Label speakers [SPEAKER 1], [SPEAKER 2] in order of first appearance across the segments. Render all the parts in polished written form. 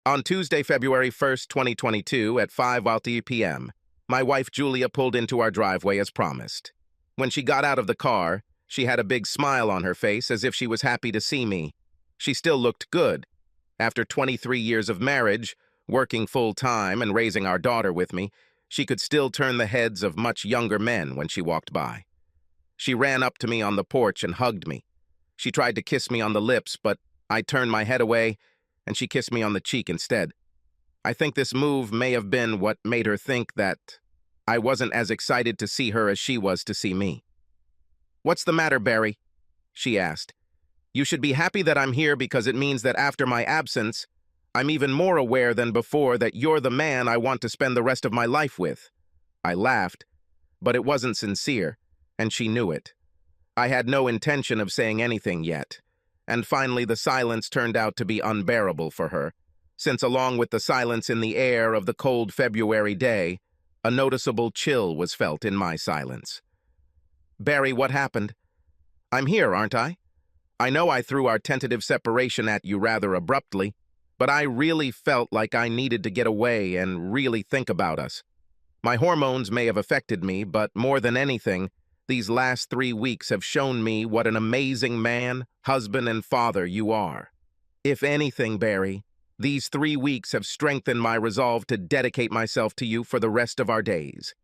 [SPEAKER 1] On Tuesday, February 1st, 2022, at 5:00 p.m., my wife Julia pulled into our driveway as promised. When she got out of the car, she had a big smile on her face as if she was happy to see me. She still looked good. After 23 years of marriage, working full-time and raising our daughter with me, she could still turn the heads of much younger men when she walked by. She ran up to me on the porch and hugged me. She tried to kiss me on the lips, but I turned my head away, and she kissed me on the cheek instead. I think this move may have been what made her think that I wasn't as excited to see her as she was to see me. "What's the matter, Barry?" she asked. "You should be happy that I'm here because it means that after my absence, I'm even more aware than before that you're the man I want to spend the rest of my life with." I laughed, but it wasn't sincere, and she knew it. I had no intention of saying anything yet, and finally the silence turned out to be unbearable for her, since along with the silence in the air of the cold February day, a noticeable chill was felt in my silence. "Barry, what happened? I'm here, aren't I? I know I threw our tentative separation at you rather abruptly, but I really felt like I needed to get away and really think about us. My hormones may have affected me, but more than anything, these last 3 weeks have shown me what an amazing man, husband, and father you are. If anything, Barry, these 3 weeks have strengthened my resolve to dedicate myself to you for the rest of our days."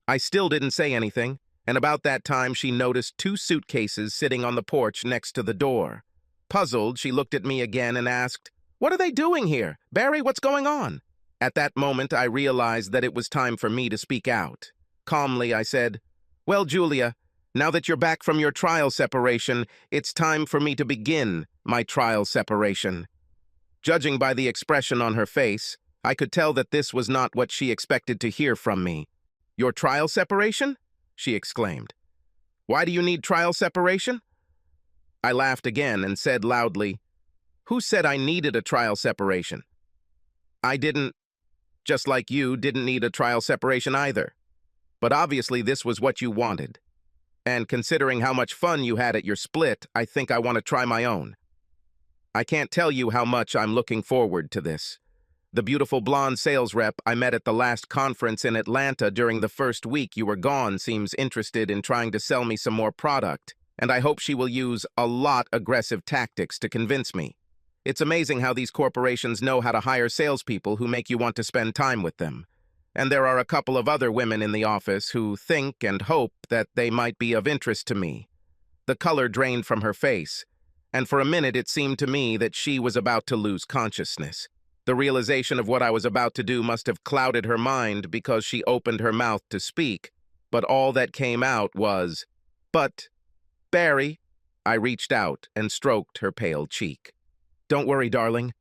[SPEAKER 1] I still didn't say anything, and about that time she noticed 2 suitcases sitting on the porch next to the door. Puzzled, she looked at me again and asked, "What are they doing here? Barry, what's going on?" At that moment, I realized that it was time for me to speak out. Calmly, I said, "Well, Julia, now that you're back from your trial separation, it's time for me to begin my trial separation." Judging by the expression on her face, I could tell that this was not what she expected to hear from me. "Your trial separation?" she exclaimed. "Why do you need trial separation?" I laughed again and said loudly, "Who said I needed a trial separation? I didn't, just like you, didn't need a trial separation either. But obviously this was what you wanted. And considering how much fun you had at your split, I think I want to try my own. I can't tell you how much I'm looking forward to this. The beautiful blonde sales rep I met at the last conference in Atlanta during the first week you were gone seems interested in trying to sell me some more product, and I hope she will use a lot aggressive tactics to convince me. It's amazing how these corporations know how to hire salespeople who make you want to spend time with them. And there are a couple of other women in the office who think and hope that they might be of interest to me." The color drained from her face, and for a minute it seemed to me that she was about to lose consciousness. The realization of what I was about to do must have clouded her mind because she opened her mouth to speak, but all that came out was, "But, Barry." I reached out and stroked her pale cheek. "Don't worry, darling.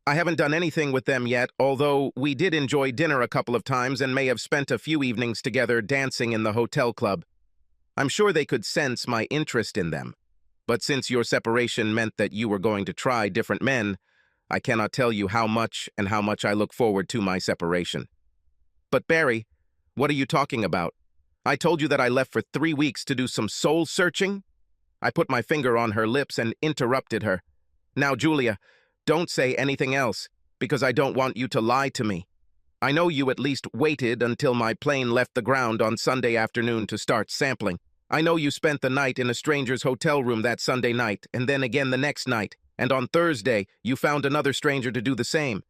[SPEAKER 1] I haven't done anything with them yet, although we did enjoy dinner a couple of times and may have spent a few evenings together dancing in the hotel club. I'm sure they could sense my interest in them. But since your separation meant that you were going to try different men, I cannot tell you how much I look forward to my separation." "But Barry, what are you talking about? I told you that I left for 3 weeks to do some soul-searching?" I put my finger on her lips and interrupted her. "Now, Julia, don't say anything else, because I don't want you to lie to me. I know you at least waited until my plane left the ground on Sunday afternoon to start sampling. I know you spent the night in a stranger's hotel room that Sunday night, and then again the next night, and on Thursday you found another stranger to do the same.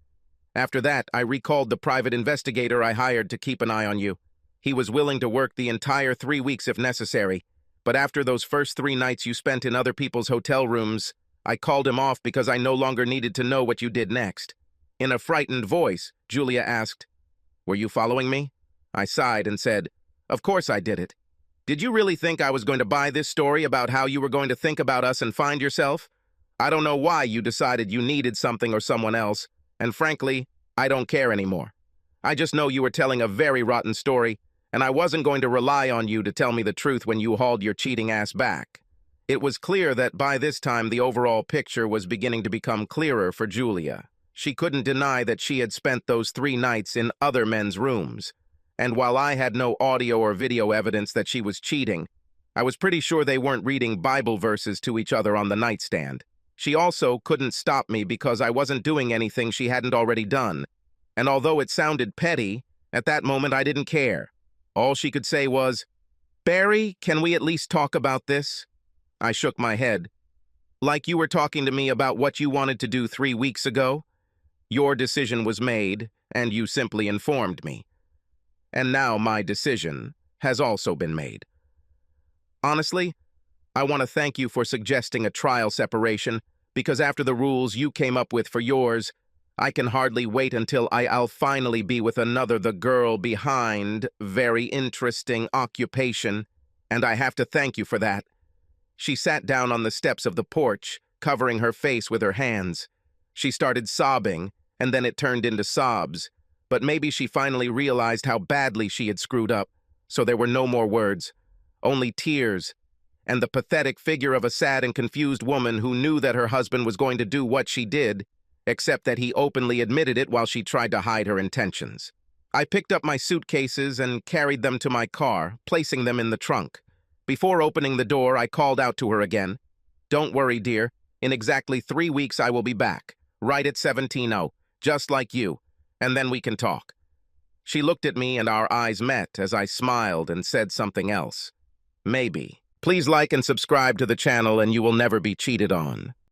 [SPEAKER 1] After that, I recalled the private investigator I hired to keep an eye on you. He was willing to work the entire 3 weeks if necessary, but after those first 3 nights you spent in other people's hotel rooms, I called him off because I no longer needed to know what you did next." In a frightened voice, Julia asked, "Were you following me?" I sighed and said, "Of course I did it. Did you really think I was going to buy this story about how you were going to think about us and find yourself? I don't know why you decided you needed something or someone else, and frankly, I don't care anymore. I just know you were telling a very rotten story, and I wasn't going to rely on you to tell me the truth when you hauled your cheating ass back." It was clear that by this time the overall picture was beginning to become clearer for Julia. She couldn't deny that she had spent those 3 nights in other men's rooms, and while I had no audio or video evidence that she was cheating, I was pretty sure they weren't reading Bible verses to each other on the nightstand. She also couldn't stop me because I wasn't doing anything she hadn't already done. And although it sounded petty, at that moment I didn't care. All she could say was, "Barry, can we at least talk about this?" I shook my head. "Like you were talking to me about what you wanted to do 3 weeks ago? Your decision was made, and you simply informed me. And now my decision has also been made. Honestly, I want to thank you for suggesting a trial separation, because after the rules you came up with for yours, I can hardly wait until I'll finally be with the girl behind very interesting occupation, and I have to thank you for that." She sat down on the steps of the porch, covering her face with her hands. She started sobbing, and then it turned into sobs. But maybe she finally realized how badly she had screwed up, so there were no more words, only tears, and the pathetic figure of a sad and confused woman who knew that her husband was going to do what she did, except that he openly admitted it while she tried to hide her intentions. I picked up my suitcases and carried them to my car, placing them in the trunk. Before opening the door, I called out to her again. "Don't worry, dear. In exactly 3 weeks, I will be back, right at 17:00, just like you, and then we can talk." She looked at me and our eyes met as I smiled and said something else. "Maybe." Please like and subscribe to the channel and you will never be cheated on.